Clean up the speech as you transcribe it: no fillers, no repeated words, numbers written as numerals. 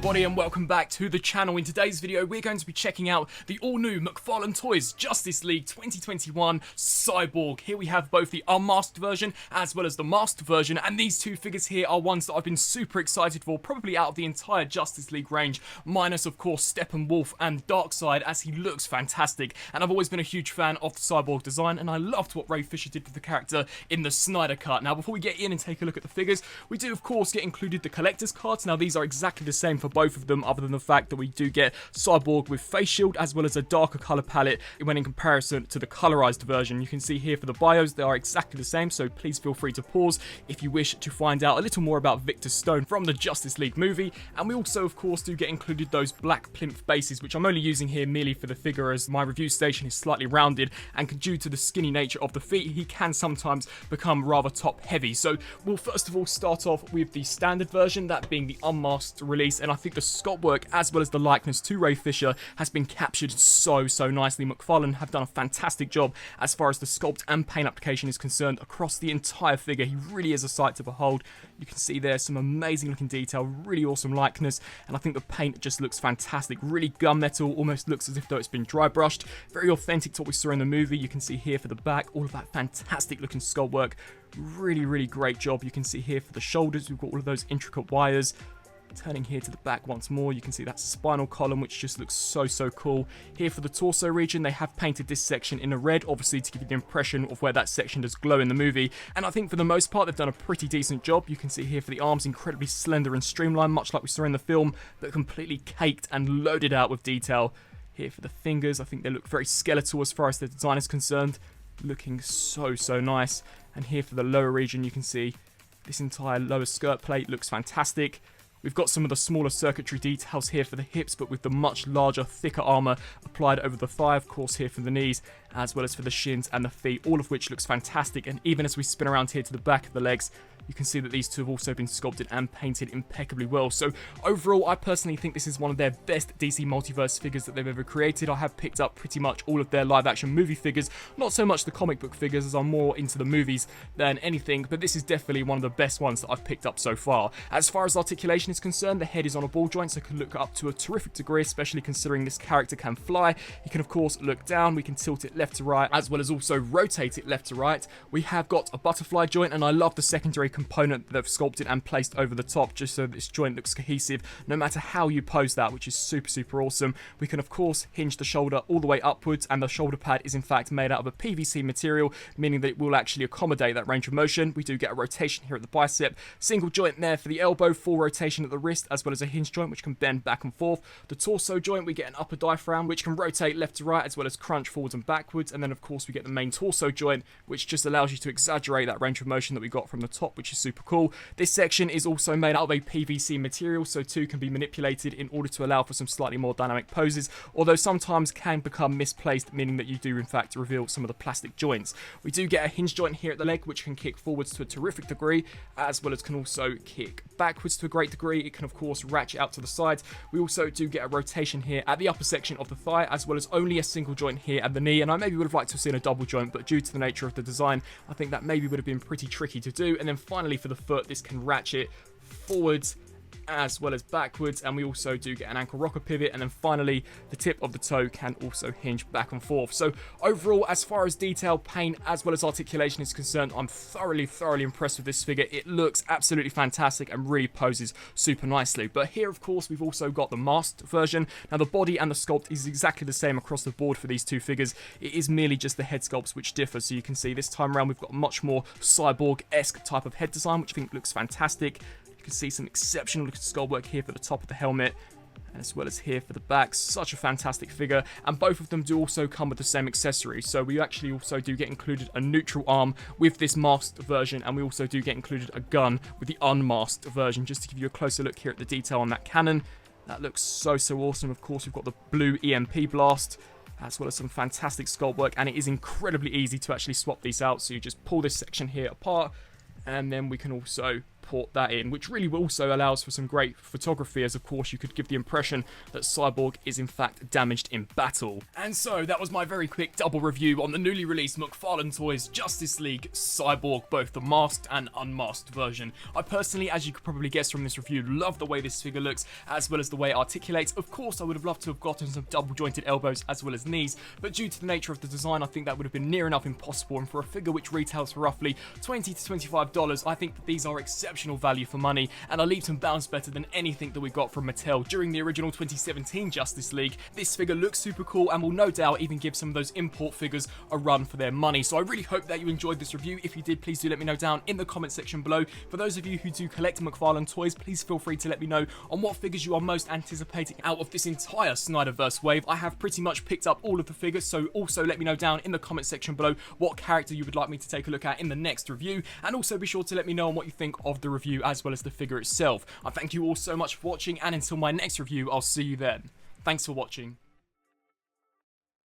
everybody and welcome back to the channel. In today's video we're going to be checking out the all-new McFarlane Toys Justice League 2021 Cyborg. Here we have both the unmasked version as well as the masked version, and these two figures here are ones that I've been super excited for, probably out of the entire Justice League range, minus of course Steppenwolf and Darkseid, as he looks fantastic. And I've always been a huge fan of the Cyborg design, and I loved what Ray Fisher did with the character in the Snyder Cut. Now before we get in and take a look at the figures, we do of course get included the collector's cards. Now these are exactly the same for both of them, other than the fact that we do get Cyborg with face shield as well as a darker colour palette when in comparison to the colorized version. You can see here for the bios they are exactly the same, so please feel free to pause if you wish to find out a little more about Victor Stone from the Justice League movie. And we also of course do get included those black plinth bases, which I'm only using here merely for the figure as my review station is slightly rounded, and due to the skinny nature of the feet he can sometimes become rather top heavy. So we'll first of all start off with the standard version, that being the unmasked release, and I think the sculpt work as well as the likeness to Ray Fisher has been captured so nicely. McFarlane have done a fantastic job as far as the sculpt and paint application is concerned across the entire figure. He really is a sight to behold. You can see there some amazing looking detail, really awesome likeness, and I think the paint just looks fantastic. Really gunmetal, almost looks as if though it's been dry brushed. Very authentic to what we saw in the movie. You can see here for the back all of that fantastic looking sculpt work. Really great job. You can see here for the shoulders we've got all of those intricate wires. Turning here to the back once more, you can see that spinal column, which just looks so cool. Here for the torso region, they have painted this section in a red, obviously to give you the impression of where that section does glow in the movie. And I think for the most part, they've done a pretty decent job. You can see here for the arms, incredibly slender and streamlined, much like we saw in the film, but completely caked and loaded out with detail. Here for the fingers, I think they look very skeletal as far as the design is concerned, looking so nice. And here for the lower region, you can see this entire lower skirt plate looks fantastic. We've got some of the smaller circuitry details here for the hips, but with the much larger, thicker armour applied over the thigh, of course, here for the knees, as well as for the shins and the feet, all of which looks fantastic. And even as we spin around here to the back of the legs, you can see that these two have also been sculpted and painted impeccably well. So overall, I personally think this is one of their best DC Multiverse figures that they've ever created. I have picked up pretty much all of their live action movie figures, not so much the comic book figures, as I'm more into the movies than anything, but this is definitely one of the best ones that I've picked up so far. As far as articulation is concerned, the head is on a ball joint, so it can look up to a terrific degree, especially considering this character can fly. He can of course look down, we can tilt it left to right, as well as also rotate it left to right. We have got a butterfly joint, and I love the secondary component that they've sculpted and placed over the top, just so this joint looks cohesive no matter how you pose that, which is super awesome. We can of course hinge the shoulder all the way upwards, and the shoulder pad is in fact made out of a PVC material, meaning that it will actually accommodate that range of motion. We do get a rotation here at the bicep, single joint there for the elbow, full rotation at the wrist, as well as a hinge joint which can bend back and forth. The torso joint, we get an upper diaphragm which can rotate left to right as well as crunch forwards and backwards, and then of course we get the main torso joint, which just allows you to exaggerate that range of motion that we got from the top, which is super cool. This section is also made out of a PVC material, so too can be manipulated in order to allow for some slightly more dynamic poses, although sometimes can become misplaced, meaning that you do in fact reveal some of the plastic joints. We do get a hinge joint here at the leg which can kick forwards to a terrific degree, as well as can also kick backwards to a great degree. It can of course ratchet out to the sides. We also do get a rotation here at the upper section of the thigh, as well as only a single joint here at the knee, and I maybe would have liked to have seen a double joint, but due to the nature of the design I think that maybe would have been pretty tricky to do. And then finally for the foot, this can ratchet forwards as well as backwards, and we also do get an ankle rocker pivot, and then finally the tip of the toe can also hinge back and forth. So overall, as far as detail, paint as well as articulation is concerned, I'm thoroughly impressed with this figure. It looks absolutely fantastic and really poses super nicely. But here of course we've also got the masked version. Now the body and the sculpt is exactly the same across the board for these two figures. It is merely just the head sculpts which differ. So you can see this time around we've got a much more cyborg-esque type of head design, which I think looks fantastic. You can see some exceptional looking sculpt work here for the top of the helmet, as well as here for the back. Such a fantastic figure, and both of them do also come with the same accessories. So we actually also do get included a neutral arm with this masked version, and we also do get included a gun with the unmasked version, just to give you a closer look here at the detail on that cannon. That looks so awesome. Of course we've got the blue EMP blast, as well as some fantastic sculpt work, and it is incredibly easy to actually swap these out. So you just pull this section here apart, and then we can also import that in, which really also allows for some great photography, as of course you could give the impression that Cyborg is in fact damaged in battle. And so that was my very quick double review on the newly released McFarlane Toys Justice League Cyborg, both the masked and unmasked version. I personally, as you could probably guess from this review, love the way this figure looks, as well as the way it articulates. Of course, I would have loved to have gotten some double jointed elbows as well as knees, but due to the nature of the design, I think that would have been near enough impossible, and for a figure which retails for roughly $20 to $25, I think that these are exceptional value for money, and are leaps and bounds better than anything that we got from Mattel during the original 2017 Justice League. This figure looks super cool and will no doubt even give some of those import figures a run for their money. So I really hope that you enjoyed this review. If you did, please do let me know down in the comment section below. For those of you who do collect McFarlane toys, please feel free to let me know on what figures you are most anticipating out of this entire Snyderverse wave. I have pretty much picked up all of the figures, so also let me know down in the comment section below what character you would like me to take a look at in the next review, and also be sure to let me know on what you think of the review as well as the figure itself. I thank you all so much for watching, and until my next review, I'll see you then. Thanks for watching.